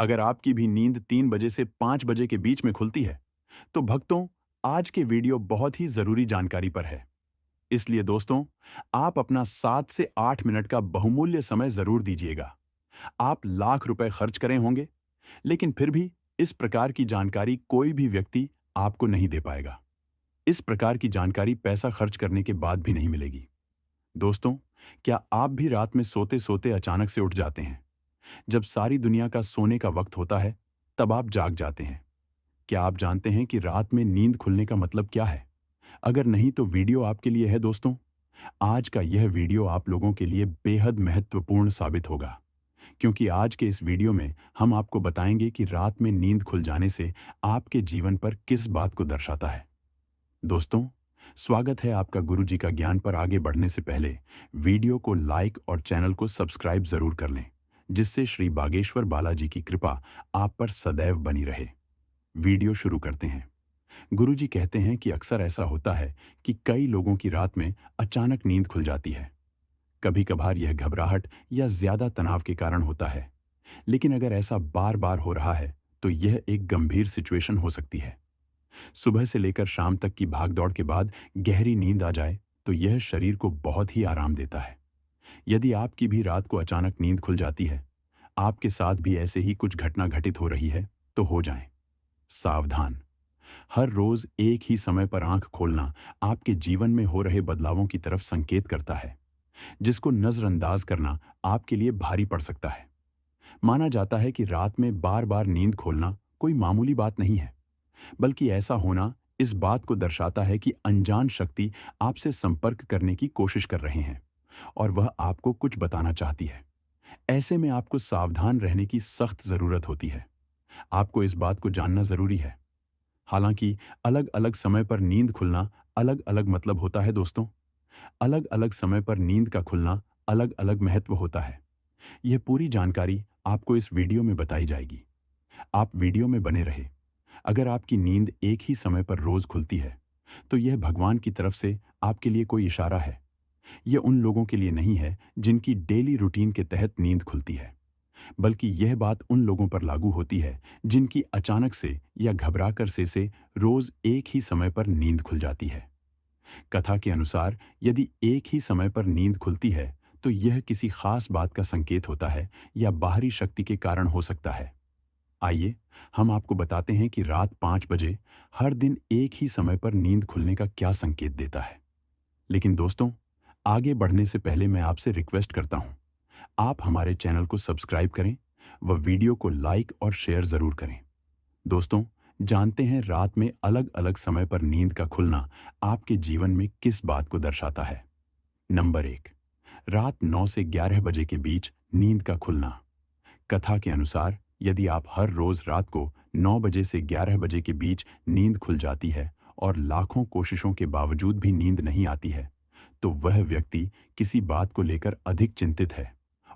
अगर आपकी भी नींद 3 बजे से 5 बजे के बीच में खुलती है, तो भक्तों, आज के वीडियो बहुत ही जरूरी जानकारी पर है। इसलिए दोस्तों, आप अपना 7 से 8 मिनट का बहुमूल्य समय जरूर दीजिएगा। आप लाख रुपए खर्च करें होंगे, लेकिन फिर भी इस प्रकार की जानकारी कोई भी व्यक्ति आपको नहीं दे पाएगा। इस प्रकार की जानकारी पैसा खर्च करने के बाद भी नहीं मिलेगी। दोस्तों, क्या आप भी रात में सोते सोते अचानक से उठ जाते हैं? जब सारी दुनिया का सोने का वक्त होता है, तब आप जाग जाते हैं। क्या आप जानते हैं कि रात में नींद खुलने का मतलब क्या है? अगर नहीं तो वीडियो आपके लिए है दोस्तों। आज का यह वीडियो आप लोगों के लिए बेहद महत्वपूर्ण साबित होगा, क्योंकि आज के इस वीडियो में हम आपको बताएंगे कि रात में नींद खुल जाने से आपके जीवन पर किस बात को दर्शाता है। दोस्तों, स्वागत है आपका गुरुजी का ज्ञान पर। आगे बढ़ने से पहले वीडियो को लाइक और चैनल को सब्सक्राइब जरूर कर लें, जिससे श्री बागेश्वर बालाजी की कृपा आप पर सदैव बनी रहे। वीडियो शुरू करते हैं। गुरुजी कहते हैं कि अक्सर ऐसा होता है कि कई लोगों की रात में अचानक नींद खुल जाती है। कभी कभार यह घबराहट या ज्यादा तनाव के कारण होता है, लेकिन अगर ऐसा बार बार हो रहा है तो यह एक गंभीर सिचुएशन हो सकती है। सुबह से लेकर शाम तक की भागदौड़ के बाद गहरी नींद आ जाए तो यह शरीर को बहुत ही आराम देता है। यदि आपकी भी रात को अचानक नींद खुल जाती है, आपके साथ भी ऐसे ही कुछ घटना घटित हो रही है, तो हो जाएं सावधान। हर रोज एक ही समय पर आंख खोलना आपके जीवन में हो रहे बदलावों की तरफ संकेत करता है, जिसको नजरअंदाज करना आपके लिए भारी पड़ सकता है। माना जाता है कि रात में बार बार नींद खोलना कोई मामूली बात नहीं है, बल्कि ऐसा होना इस बात को दर्शाता है कि अनजान शक्ति आपसे संपर्क करने की कोशिश कर रहे हैं और वह आपको कुछ बताना चाहती है। ऐसे में आपको सावधान रहने की सख्त जरूरत होती है। आपको इस बात को जानना जरूरी है। हालांकि अलग अलग समय पर नींद खुलना अलग अलग मतलब होता है दोस्तों। अलग अलग समय पर नींद का खुलना अलग अलग महत्व होता है। यह पूरी जानकारी आपको इस वीडियो में बताई जाएगी। आप वीडियो में बने रहे। अगर आपकी नींद एक ही समय पर रोज खुलती है, तो यह भगवान की तरफ से आपके लिए कोई इशारा है। यह उन लोगों के लिए नहीं है जिनकी डेली रूटीन के तहत नींद खुलती है, बल्कि यह बात उन लोगों पर लागू होती है जिनकी अचानक से या घबराकर से रोज एक ही समय पर नींद खुल जाती है। कथा के अनुसार यदि एक ही समय पर नींद खुलती है, तो यह किसी खास बात का संकेत होता है या बाहरी शक्ति के कारण हो सकता है। आइए हम आपको बताते हैं कि रात 5 बजे हर दिन एक ही समय पर नींद खुलने का क्या संकेत देता है। लेकिन दोस्तों, आगे बढ़ने से पहले मैं आपसे रिक्वेस्ट करता हूं, आप हमारे चैनल को सब्सक्राइब करें व वीडियो को लाइक और शेयर जरूर करें। दोस्तों, जानते हैं रात में अलग अलग समय पर नींद का खुलना आपके जीवन में किस बात को दर्शाता है। नंबर 1, रात 9 से 11 बजे के बीच नींद का खुलना। कथा के अनुसार यदि आप हर रोज रात को 9 बजे से 11 बजे के बीच नींद खुल जाती है और लाखों कोशिशों के बावजूद भी नींद नहीं आती है, तो वह व्यक्ति किसी बात को लेकर अधिक चिंतित है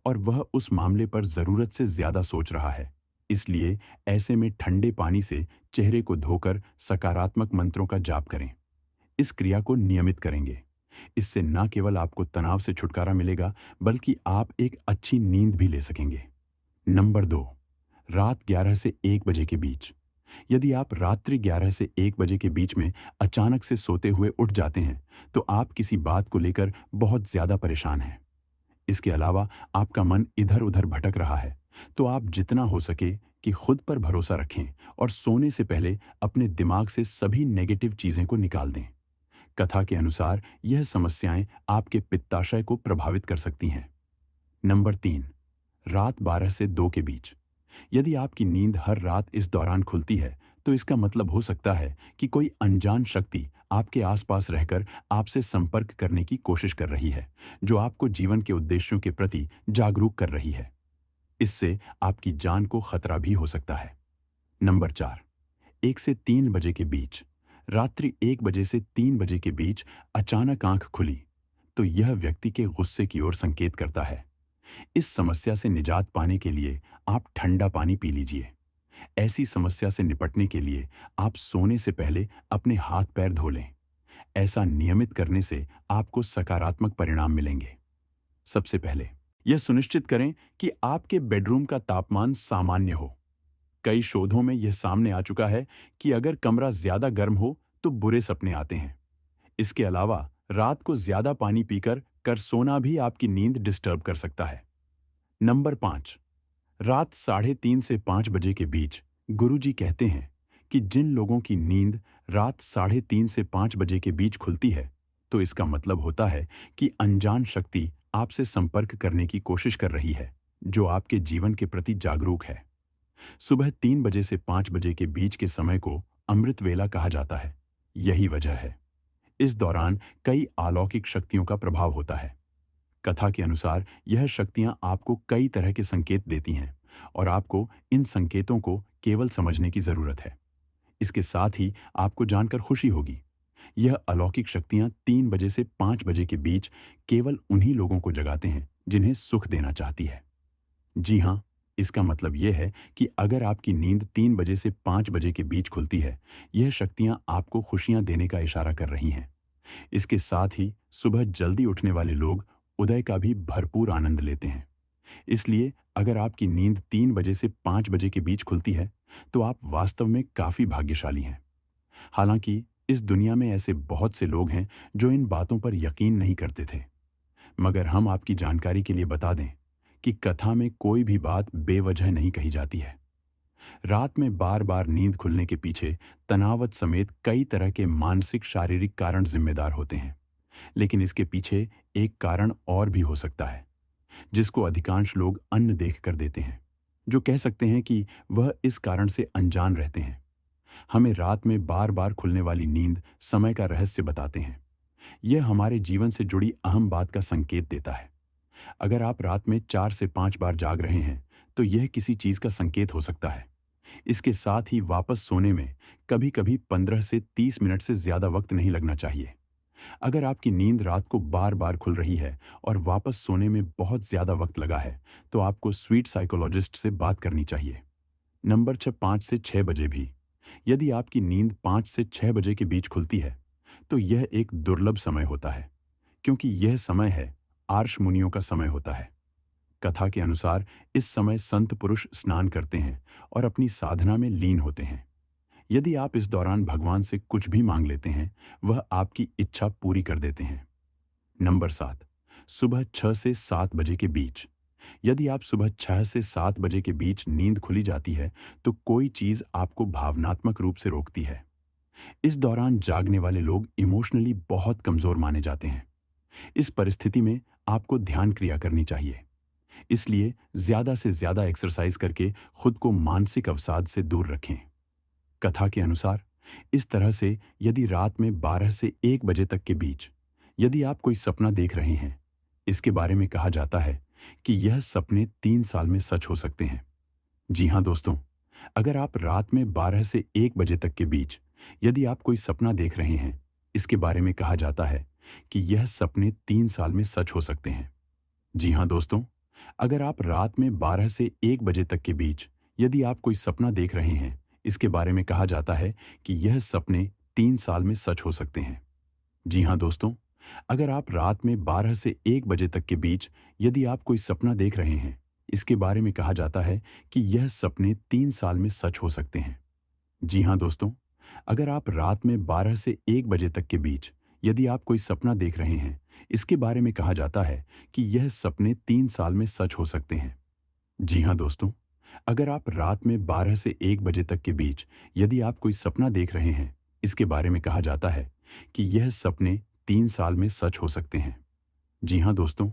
और वह उस मामले पर जरूरत से ज्यादा सोच रहा है। इसलिए ऐसे में ठंडे पानी से चेहरे को धोकर सकारात्मक मंत्रों का जाप करें। इस क्रिया को नियमित करेंगे। इससे न केवल आपको तनाव से छुटकारा मिलेगा, बल्कि आप एक अच्छी नींद भी ले सकेंगे। नंबर 2, रात 11 से 1 बजे के बीच। यदि आप रात्रि 11 से 1 बजे के बीच में अचानक से सोते हुए उठ जाते हैं, तो आप किसी बात को लेकर बहुत ज्यादा परेशान हैं। इसके अलावा आपका मन इधर उधर भटक रहा है, तो आप जितना हो सके कि खुद पर भरोसा रखें और सोने से पहले अपने दिमाग से सभी नेगेटिव चीजें को निकाल दें। कथा के अनुसार यह समस्याएं आपके पित्ताशय को प्रभावित कर सकती हैं। नंबर 3, रात 12 से 2 के बीच। यदि आपकी नींद हर रात इस दौरान खुलती है, तो इसका मतलब हो सकता है कि कोई अनजान शक्ति आपके आसपास रहकर आपसे संपर्क करने की कोशिश कर रही है, जो आपको जीवन के उद्देश्यों के प्रति जागरूक कर रही है। इससे आपकी जान को खतरा भी हो सकता है। नंबर 4, 1 से 3 बजे के बीच। रात्रि 1 बजे से 3 बजे के बीच अचानक आंख खुली, तो यह व्यक्ति के गुस्से की ओर संकेत करता है। इस समस्या से निजात पाने के लिए आप ठंडा पानी पी लीजिए। ऐसी समस्या से निपटने के लिए आप सोने से पहले अपने हाथ पैर धो लें। ऐसा नियमित करने से आपको सकारात्मक परिणाम मिलेंगे। सबसे पहले यह सुनिश्चित करें कि आपके बेडरूम का तापमान सामान्य हो। कई शोधों में यह सामने आ चुका है कि अगर कमरा ज्यादा गर्म हो तो बुरे सपने आते हैं। इसके अलावा रात को ज्यादा पानी पीकर कर सोना भी आपकी नींद डिस्टर्ब कर सकता है। नंबर 5, रात 3:30 से 5 बजे के बीच गुरुजी कहते हैं कि जिन लोगों की नींद रात 3:30 से 5 बजे के बीच खुलती है, तो इसका मतलब होता है कि अनजान शक्ति आपसे संपर्क करने की कोशिश कर रही है, जो आपके जीवन के प्रति जागरूक है। सुबह 3 बजे से 5 बजे के बीच के समय को अमृत वेला कहा जाता है। यही वजह है। इस दौरान कई अलौकिक शक्तियों का प्रभाव होता है। कथा के अनुसार यह शक्तियां आपको कई तरह के संकेत देती हैं और आपको इन संकेतों को केवल समझने की जरूरत है। इसके साथ ही आपको जानकर खुशी होगी, यह अलौकिक शक्तियां 3 बजे से 5 बजे के बीच केवल उन्हीं लोगों को जगाते हैं जिन्हें सुख देना चाहती है। जी हाँ, इसका मतलब यह है कि अगर आपकी नींद 3 बजे से 5 बजे के बीच खुलती है, यह शक्तियां आपको खुशियां देने का इशारा कर रही हैं। इसके साथ ही सुबह जल्दी उठने वाले लोग उदय का भी भरपूर आनंद लेते हैं। इसलिए अगर आपकी नींद 3 बजे से 5 बजे के बीच खुलती है, तो आप वास्तव में काफी भाग्यशाली हैं। हालांकि इस दुनिया में ऐसे बहुत से लोग हैं जो इन बातों पर यकीन नहीं करते थे, मगर हम आपकी जानकारी के लिए बता दें कि कथा में कोई भी बात बेवजह नहीं कही जाती है। रात में बार बार नींद खुलने के पीछे तनावत समेत कई तरह के मानसिक शारीरिक कारण जिम्मेदार होते हैं, लेकिन इसके पीछे एक कारण और भी हो सकता है, जिसको अधिकांश लोग अन्न देख कर देते हैं, जो कह सकते हैं कि वह इस कारण से अनजान रहते हैं। हमें रात में बार बार खुलने वाली नींद समय का रहस्य बताते हैं। यह हमारे जीवन से जुड़ी अहम बात का संकेत देता है। अगर आप रात में 4 से 5 बार जाग रहे हैं, तो यह किसी चीज का संकेत हो सकता है। इसके साथ ही वापस सोने में कभी कभी 15 से 30 मिनट से ज्यादा वक्त नहीं लगना चाहिए। अगर आपकी नींद रात को बार बार खुल रही है और वापस सोने में बहुत ज्यादा वक्त लगा है, तो आपको स्वीट साइकोलॉजिस्ट से बात करनी चाहिए। नंबर 6, 5 से 6 बजे भी। यदि आपकी नींद 5 से 6 बजे के बीच खुलती है, तो यह एक दुर्लभ समय होता है, क्योंकि यह समय है आर्ष मुनियों का समय होता है। कथा के अनुसार इस समय संत पुरुष स्नान करते हैं और अपनी साधना में लीन होते हैं। यदि आप इस दौरान भगवान से कुछ भी मांग लेते हैं, वह आपकी इच्छा पूरी कर देते हैं। नंबर 7, सुबह 6 से 7 बजे के बीच। यदि आप सुबह 6 से 7 बजे के बीच नींद खुली जाती है, तो कोई चीज आपको भावनात्मक रूप से रोकती है। इस दौरान जागने वाले लोग इमोशनली बहुत कमजोर माने जाते हैं। इस परिस्थिति में आपको ध्यान क्रिया करनी चाहिए। इसलिए ज्यादा से ज्यादा एक्सरसाइज करके खुद को मानसिक अवसाद से दूर रखें। कथा के अनुसार इस तरह से यदि रात में 12 से 1 बजे तक के बीच यदि आप कोई सपना देख रहे हैं, इसके बारे में कहा जाता है कि यह सपने 3 साल में सच हो सकते हैं। जी हाँ दोस्तों, अगर आप रात में 12 से 1 बजे तक के बीच यदि आप कोई सपना देख रहे हैं, इसके बारे में कहा जाता है कि यह सपने 3 साल में सच हो सकते हैं। जी हाँ दोस्तों, अगर आप रात में 12 से 1 बजे तक के बीच यदि आप कोई सपना देख रहे हैं, इसके बारे में कहा जाता है कि यह सपने 3 साल में सच हो सकते हैं। जी हाँ दोस्तों, अगर आप रात में 12 से 1 बजे तक के बीच यदि आप कोई सपना देख रहे हैं, इसके बारे में कहा जाता है कि यह सपने 3 साल में सच हो सकते हैं। जी हाँ दोस्तों, अगर आप रात में 12 से 1 बजे तक के बीच यदि आप कोई सपना देख रहे हैं, इसके बारे में कहा जाता है कि यह सपने 3 साल में सच हो सकते हैं। जी हाँ दोस्तों, अगर आप रात में 12 से 1 बजे तक के बीच यदि आप कोई सपना देख रहे हैं, इसके बारे में कहा जाता है कि यह सपने 3 साल में सच हो सकते हैं। जी हाँ दोस्तों,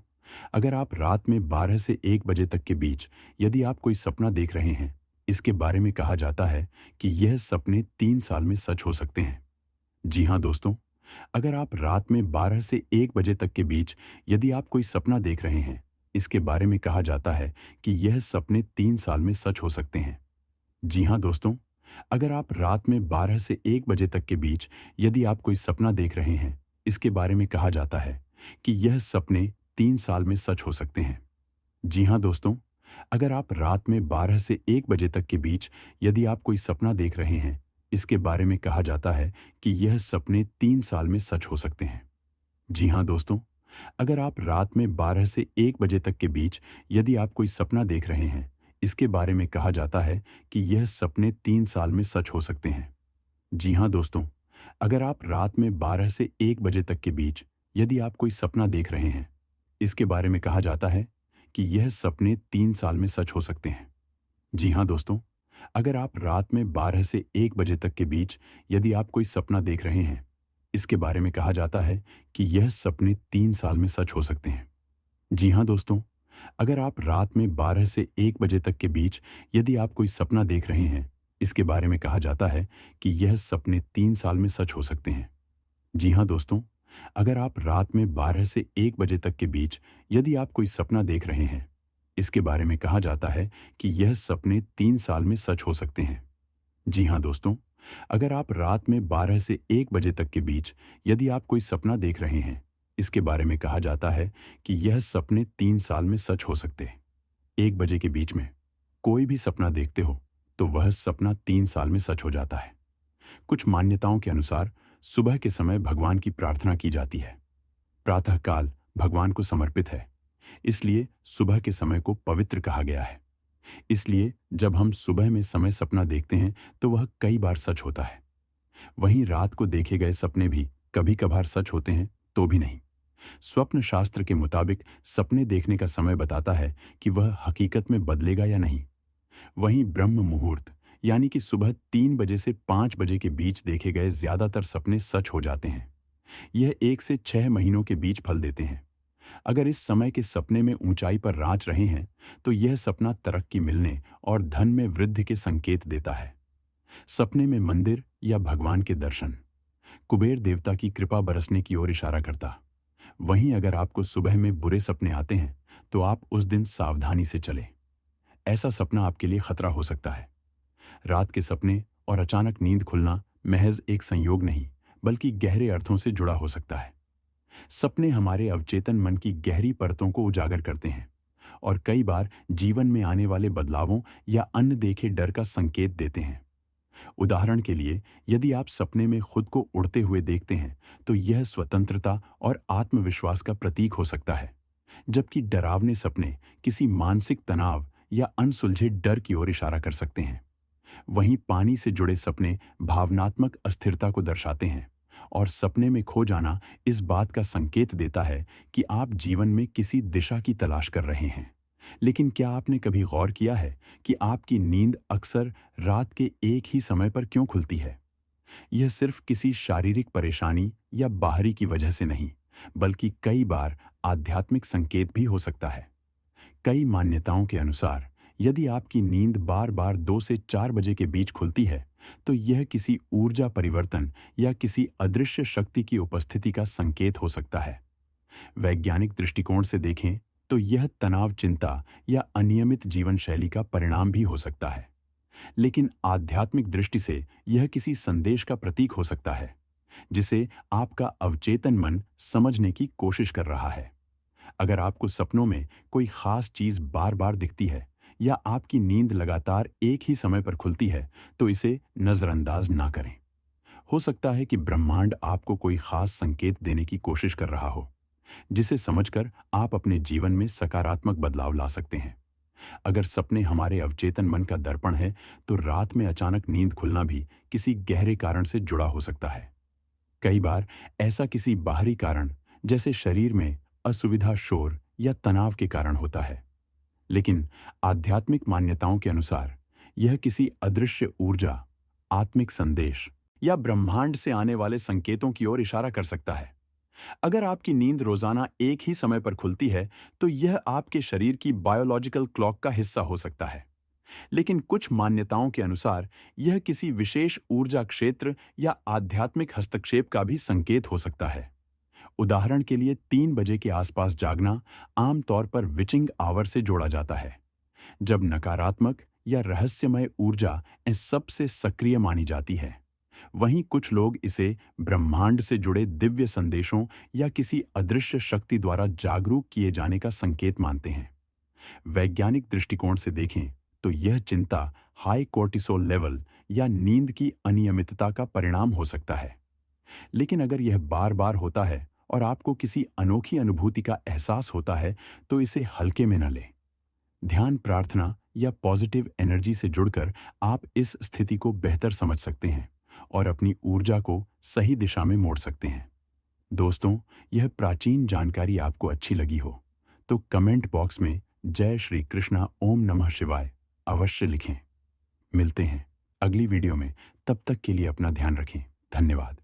अगर आप रात में 12 से 1 बजे तक के बीच यदि आप कोई सपना देख रहे हैं, इसके बारे में कहा जाता है कि यह सपने 3 साल में सच हो सकते हैं। जी हाँ दोस्तों, अगर आप रात में 12 से 1 बजे तक के बीच यदि आप कोई सपना देख रहे हैं, इसके बारे में कहा जाता है कि यह सपने 3 साल में सच हो सकते हैं। जी हाँ दोस्तों, अगर आप रात में 12 से 1 बजे तक के बीच यदि आप कोई सपना देख रहे हैं, इसके बारे में कहा जाता है कि यह सपने 3 साल में सच हो सकते हैं। जी हाँ दोस्तों, अगर आप रात में 12 से 1 बजे तक के बीच यदि आप कोई सपना देख रहे हैं, इसके बारे में कहा जाता है कि यह सपने 3 साल में सच हो सकते हैं। जी हाँ दोस्तों, अगर आप रात में 12 से 1 बजे तक के बीच यदि आप कोई सपना देख रहे हैं, इसके बारे में कहा जाता है कि यह सपने 3 साल में सच हो सकते हैं। जी हाँ दोस्तों, अगर आप रात में 12 से 1 बजे तक के बीच यदि आप कोई सपना देख रहे हैं, इसके बारे में कहा जाता है कि यह सपने 3 साल में सच हो सकते हैं। जी हाँ दोस्तों, अगर आप रात में 12 से 1 बजे तक के बीच यदि आप कोई सपना देख रहे हैं, इसके बारे में कहा जाता है कि यह सपने 3 साल में सच हो सकते हैं। जी हाँ दोस्तों, अगर आप रात में 12 से 1 बजे तक के बीच यदि आप कोई सपना देख रहे हैं, इसके बारे में कहा जाता है कि यह सपने 3 साल में सच हो सकते हैं। जी हाँ दोस्तों, अगर आप रात में 12 से 1 बजे तक के बीच यदि आप कोई सपना देख रहे हैं, इसके बारे में कहा जाता है कि यह सपने 3 साल में सच हो सकते हैं। जी हाँ दोस्तों, अगर आप रात में 12 से 1 बजे तक के बीच यदि आप कोई सपना देख रहे हैं, इसके बारे में कहा जाता है कि यह सपने 3 साल में सच हो सकते हैं। 1 बजे के बीच में कोई भी सपना देखते हो, तो वह सपना 3 साल में सच हो जाता है। कुछ मान्यताओं के अनुसार सुबह के समय भगवान की प्रार्थना की जाती है। प्रातःकाल भगवान को समर्पित है, इसलिए सुबह के समय को पवित्र कहा गया है। इसलिए जब हम सुबह में समय सपना देखते हैं तो वह कई बार सच होता है। वहीं रात को देखे गए सपने भी कभी कभार सच होते हैं, तो भी नहीं। स्वप्न शास्त्र के मुताबिक सपने देखने का समय बताता है कि वह हकीकत में बदलेगा या नहीं। वहीं ब्रह्म मुहूर्त यानी कि सुबह 3 बजे से 5 बजे के बीच देखे गए ज्यादातर सपने सच हो जाते हैं। यह 1 से 6 महीनों के बीच फल देते हैं। अगर इस समय के सपने में ऊंचाई पर रांच रहे हैं, तो यह सपना तरक्की मिलने और धन में वृद्धि के संकेत देता है। सपने में मंदिर या भगवान के दर्शन कुबेर देवता की कृपा बरसने की ओर इशारा करता। वहीं अगर आपको सुबह में बुरे सपने आते हैं, तो आप उस दिन सावधानी से चलें। ऐसा सपना आपके लिए खतरा हो सकता है। रात के सपने और अचानक नींद खुलना महज एक संयोग नहीं, बल्कि गहरे अर्थों से जुड़ा हो सकता है। सपने हमारे अवचेतन मन की गहरी परतों को उजागर करते हैं और कई बार जीवन में आने वाले बदलावों या अनदेखे डर का संकेत देते हैं। उदाहरण के लिए, यदि आप सपने में खुद को उड़ते हुए देखते हैं, तो यह स्वतंत्रता और आत्मविश्वास का प्रतीक हो सकता है, जबकि डरावने सपने किसी मानसिक तनाव या अनसुलझे डर की ओर इशारा कर सकते हैं। वहीं पानी से जुड़े सपने भावनात्मक अस्थिरता को दर्शाते हैं और सपने में खो जाना इस बात का संकेत देता है कि आप जीवन में किसी दिशा की तलाश कर रहे हैं। लेकिन क्या आपने कभी गौर किया है कि आपकी नींद अक्सर रात के एक ही समय पर क्यों खुलती है? यह सिर्फ किसी शारीरिक परेशानी या बाहरी की वजह से नहीं, बल्कि कई बार आध्यात्मिक संकेत भी हो सकता है। कई मान्यताओं के अनुसार यदि आपकी नींद बार बार 2 से 4 बजे के बीच खुलती है, तो यह किसी ऊर्जा परिवर्तन या किसी अदृश्य शक्ति की उपस्थिति का संकेत हो सकता है। वैज्ञानिक दृष्टिकोण से देखें तो यह तनाव, चिंता या अनियमित जीवन शैली का परिणाम भी हो सकता है। लेकिन आध्यात्मिक दृष्टि से यह किसी संदेश का प्रतीक हो सकता है, जिसे आपका अवचेतन मन समझने की कोशिश कर रहा है। अगर आपको सपनों में कोई खास चीज बार बार दिखती है या आपकी नींद लगातार एक ही समय पर खुलती है, तो इसे नजरअंदाज ना करें। हो सकता है कि ब्रह्मांड आपको कोई खास संकेत देने की कोशिश कर रहा हो, जिसे समझकर आप अपने जीवन में सकारात्मक बदलाव ला सकते हैं। अगर सपने हमारे अवचेतन मन का दर्पण है, तो रात में अचानक नींद खुलना भी किसी गहरे कारण से जुड़ा हो सकता है। कई बार ऐसा किसी बाहरी कारण, जैसे शरीर में असुविधा, शोर या तनाव के कारण होता है। लेकिन आध्यात्मिक मान्यताओं के अनुसार यह किसी अदृश्य ऊर्जा, आत्मिक संदेश या ब्रह्मांड से आने वाले संकेतों की ओर इशारा कर सकता है। अगर आपकी नींद रोजाना एक ही समय पर खुलती है, तो यह आपके शरीर की बायोलॉजिकल क्लॉक का हिस्सा हो सकता है। लेकिन कुछ मान्यताओं के अनुसार यह किसी विशेष ऊर्जा क्षेत्र या आध्यात्मिक हस्तक्षेप का भी संकेत हो सकता है। उदाहरण के लिए, 3 बजे के आसपास जागना आमतौर पर विचिंग आवर से जोड़ा जाता है, जब नकारात्मक या रहस्यमय ऊर्जा सबसे सक्रिय मानी जाती है। वहीं कुछ लोग इसे ब्रह्मांड से जुड़े दिव्य संदेशों या किसी अदृश्य शक्ति द्वारा जागरूक किए जाने का संकेत मानते हैं। वैज्ञानिक दृष्टिकोण से देखें तो यह चिंता, हाई कोर्टिसोल लेवल या नींद की अनियमितता का परिणाम हो सकता है। लेकिन अगर यह बार बार होता है और आपको किसी अनोखी अनुभूति का एहसास होता है, तो इसे हल्के में न लें। ध्यान, प्रार्थना या पॉजिटिव एनर्जी से जुड़कर आप इस स्थिति को बेहतर समझ सकते हैं और अपनी ऊर्जा को सही दिशा में मोड़ सकते हैं। दोस्तों, यह प्राचीन जानकारी आपको अच्छी लगी हो तो कमेंट बॉक्स में जय श्री कृष्णा ओम नमः शिवाय अवश्य लिखें। मिलते हैं अगली वीडियो में, तब तक के लिए अपना ध्यान रखें। धन्यवाद।